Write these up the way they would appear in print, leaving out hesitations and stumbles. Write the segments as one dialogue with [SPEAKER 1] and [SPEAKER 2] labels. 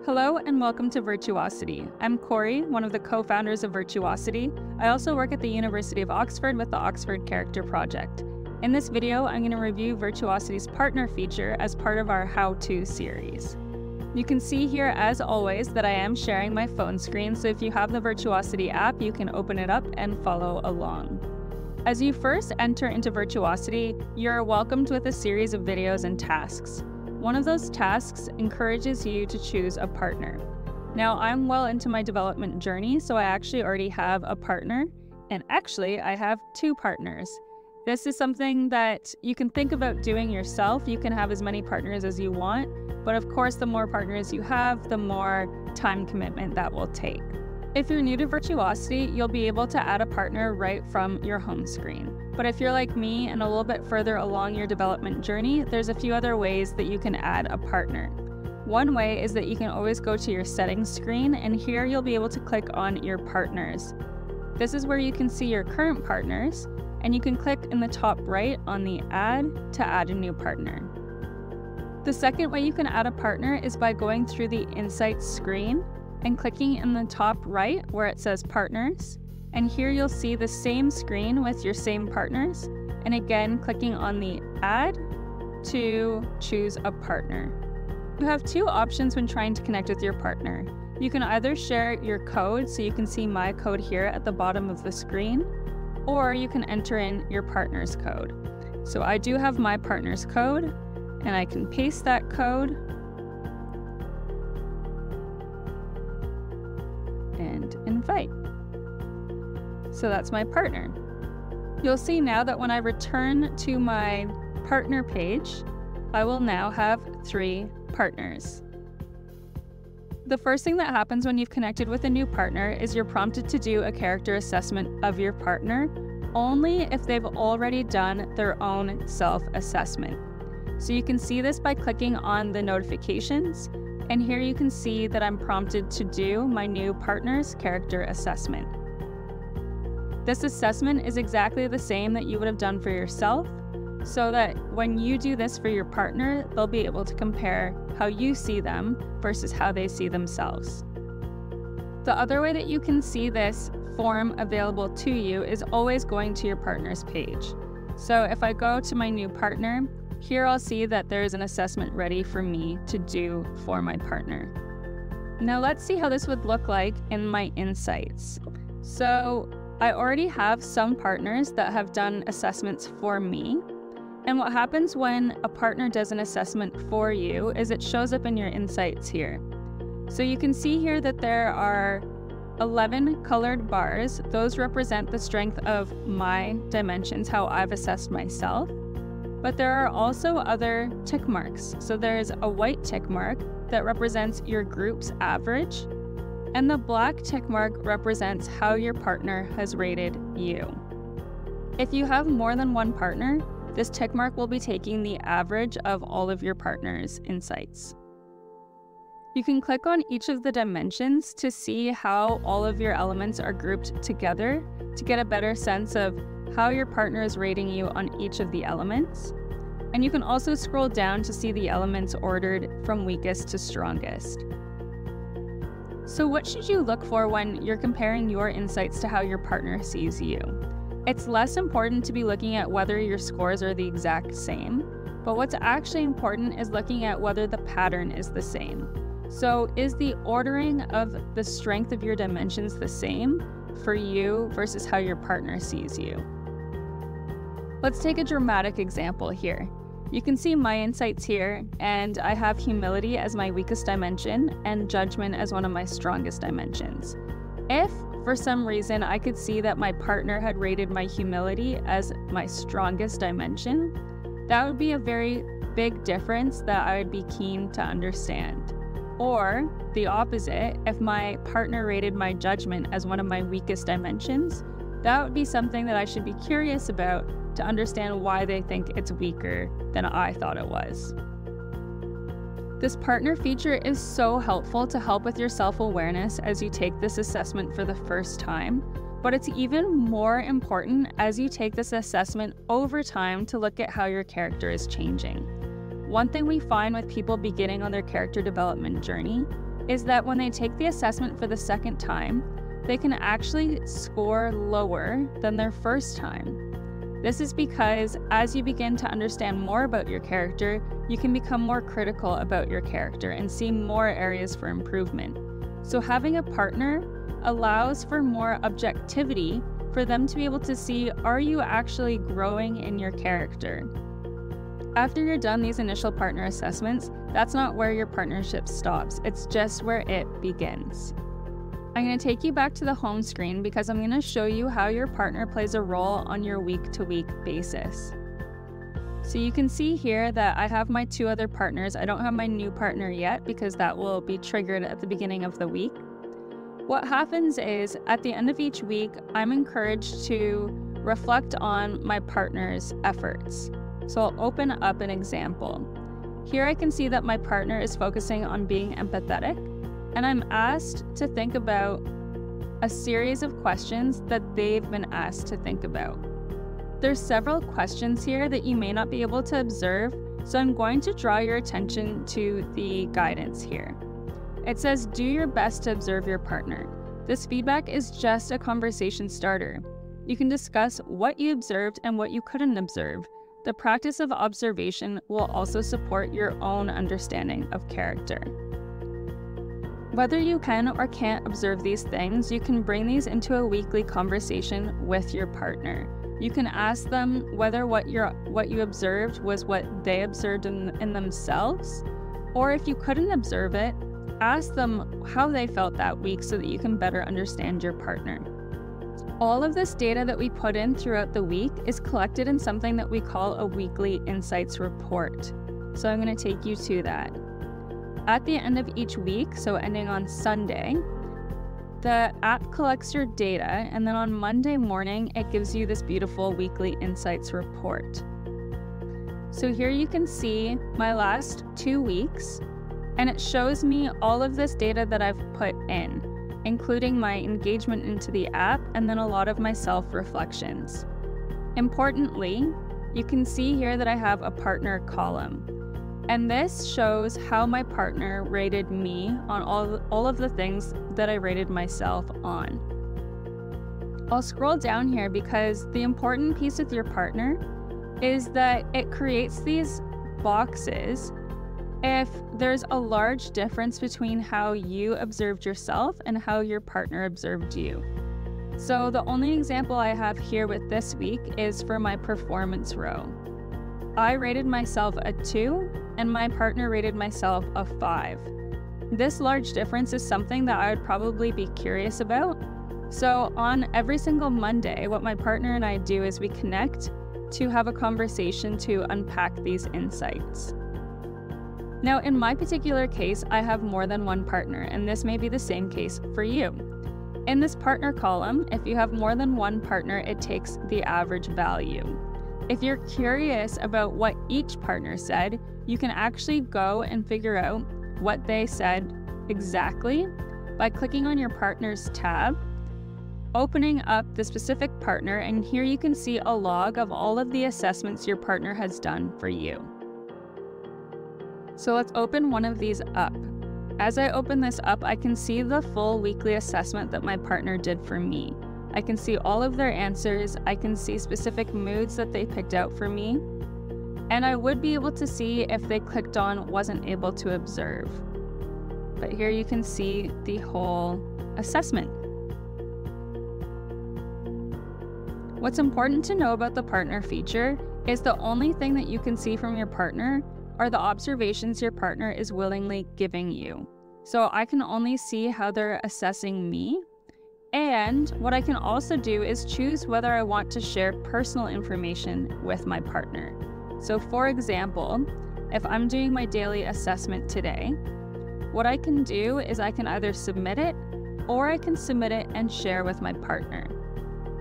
[SPEAKER 1] Hello and welcome to Virtuosity. I'm Corey, one of the co-founders of Virtuosity. I also work at the University of Oxford with the Oxford Character Project. In this video, I'm going to review Virtuosity's partner feature as part of our how-to series. You can see here, as always, that I am sharing my phone screen, so if you have the Virtuosity app, you can open it up and follow along. As you first enter into Virtuosity, you're welcomed with a series of videos and tasks. One of those tasks encourages you to choose a partner. Now, I'm well into my development journey, so I actually already have a partner, and actually I have two partners. This is something that you can think about doing yourself. You can have as many partners as you want, but of course, the more partners you have, the more time commitment that will take. If you're new to Virtuosity, you'll be able to add a partner right from your home screen. But if you're like me and a little bit further along your development journey, there's a few other ways that you can add a partner. One way is that you can always go to your settings screen, and here you'll be able to click on your partners. This is where you can see your current partners, and you can click in the top right on the add to add a new partner. The second way you can add a partner is by going through the Insights screen and clicking in the top right where it says Partners. And here you'll see the same screen with your same partners, and again clicking on the Add to choose a partner. You have two options when trying to connect with your partner. You can either share your code, so you can see my code here at the bottom of the screen, or you can enter in your partner's code. So I do have my partner's code, and I can paste that code and invite. So that's my partner. You'll see now that when I return to my partner page, I will now have 3 partners. The first thing that happens when you've connected with a new partner is you're prompted to do a character assessment of your partner, only if they've already done their own self-assessment. So you can see this by clicking on the notifications, and here you can see that I'm prompted to do my new partner's character assessment. This assessment is exactly the same that you would have done for yourself, so that when you do this for your partner, they'll be able to compare how you see them versus how they see themselves. The other way that you can see this form available to you is always going to your partner's page. So if I go to my new partner, here I'll see that there's an assessment ready for me to do for my partner. Now let's see how this would look like in my insights. So I already have some partners that have done assessments for me. And what happens when a partner does an assessment for you is it shows up in your insights here. So you can see here that there are 11 colored bars. Those represent the strength of my dimensions, how I've assessed myself. But there are also other tick marks. So there's a white tick mark that represents your group's average, and the black tick mark represents how your partner has rated you. If you have more than one partner, this tick mark will be taking the average of all of your partner's insights. You can click on each of the dimensions to see how all of your elements are grouped together to get a better sense of how your partner is rating you on each of the elements. And you can also scroll down to see the elements ordered from weakest to strongest. So what should you look for when you're comparing your insights to how your partner sees you? It's less important to be looking at whether your scores are the exact same, but what's actually important is looking at whether the pattern is the same. So is the ordering of the strength of your dimensions the same for you versus how your partner sees you? Let's take a dramatic example here. You can see my insights here, and I have humility as my weakest dimension and judgment as one of my strongest dimensions. If, for some reason, I could see that my partner had rated my humility as my strongest dimension, that would be a very big difference that I would be keen to understand. Or the opposite, if my partner rated my judgment as one of my weakest dimensions, that would be something that I should be curious about to understand why they think it's weaker than I thought it was. This partner feature is so helpful to help with your self-awareness as you take this assessment for the first time, but it's even more important as you take this assessment over time to look at how your character is changing. One thing we find with people beginning on their character development journey is that when they take the assessment for the second time, they can actually score lower than their first time. This is because as you begin to understand more about your character, you can become more critical about your character and see more areas for improvement. So having a partner allows for more objectivity for them to be able to see, are you actually growing in your character? After you're done these initial partner assessments, that's not where your partnership stops. It's just where it begins. I'm going to take you back to the home screen because I'm going to show you how your partner plays a role on your week-to-week basis. So you can see here that I have my 2 other partners. I don't have my new partner yet because that will be triggered at the beginning of the week. What happens is at the end of each week, I'm encouraged to reflect on my partner's efforts. So I'll open up an example. Here I can see that my partner is focusing on being empathetic, and I'm asked to think about a series of questions that they've been asked to think about. There's several questions here that you may not be able to observe, so I'm going to draw your attention to the guidance here. It says, do your best to observe your partner. This feedback is just a conversation starter. You can discuss what you observed and what you couldn't observe. The practice of observation will also support your own understanding of character. Whether you can or can't observe these things, you can bring these into a weekly conversation with your partner. You can ask them whether what you observed was what they observed in themselves, or if you couldn't observe it, ask them how they felt that week so that you can better understand your partner. All of this data that we put in throughout the week is collected in something that we call a weekly insights report. So I'm going to take you to that. At the end of each week, so ending on Sunday, the app collects your data, and then on Monday morning, it gives you this beautiful weekly insights report. So here you can see my last 2 weeks, and it shows me all of this data that I've put in, including my engagement into the app and then a lot of my self-reflections. Importantly, you can see here that I have a partner column. And this shows how my partner rated me on all of the things that I rated myself on. I'll scroll down here because the important piece with your partner is that it creates these boxes if there's a large difference between how you observed yourself and how your partner observed you. So the only example I have here with this week is for my performance row. I rated myself a 2 and my partner rated myself a 5. This large difference is something that I would probably be curious about. So on every single Monday, what my partner and I do is we connect to have a conversation to unpack these insights. Now, in my particular case, I have more than one partner, and this may be the same case for you. In this partner column, if you have more than one partner, it takes the average value. If you're curious about what each partner said, you can actually go and figure out what they said exactly by clicking on your partners tab, opening up the specific partner, and here you can see a log of all of the assessments your partner has done for you. So let's open one of these up. As I open this up, I can see the full weekly assessment that my partner did for me. I can see all of their answers, I can see specific moods that they picked out for me, and I would be able to see if they clicked on wasn't able to observe. But here you can see the whole assessment. What's important to know about the partner feature is the only thing that you can see from your partner are the observations your partner is willingly giving you. So I can only see how they're assessing me. And what I can also do is choose whether I want to share personal information with my partner. So for example, if I'm doing my daily assessment today, what I can do is I can either submit it or I can submit it and share with my partner.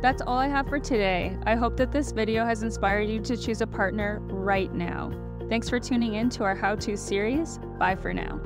[SPEAKER 1] That's all I have for today. I hope that this video has inspired you to choose a partner right now. Thanks for tuning in to our how-to series. Bye for now.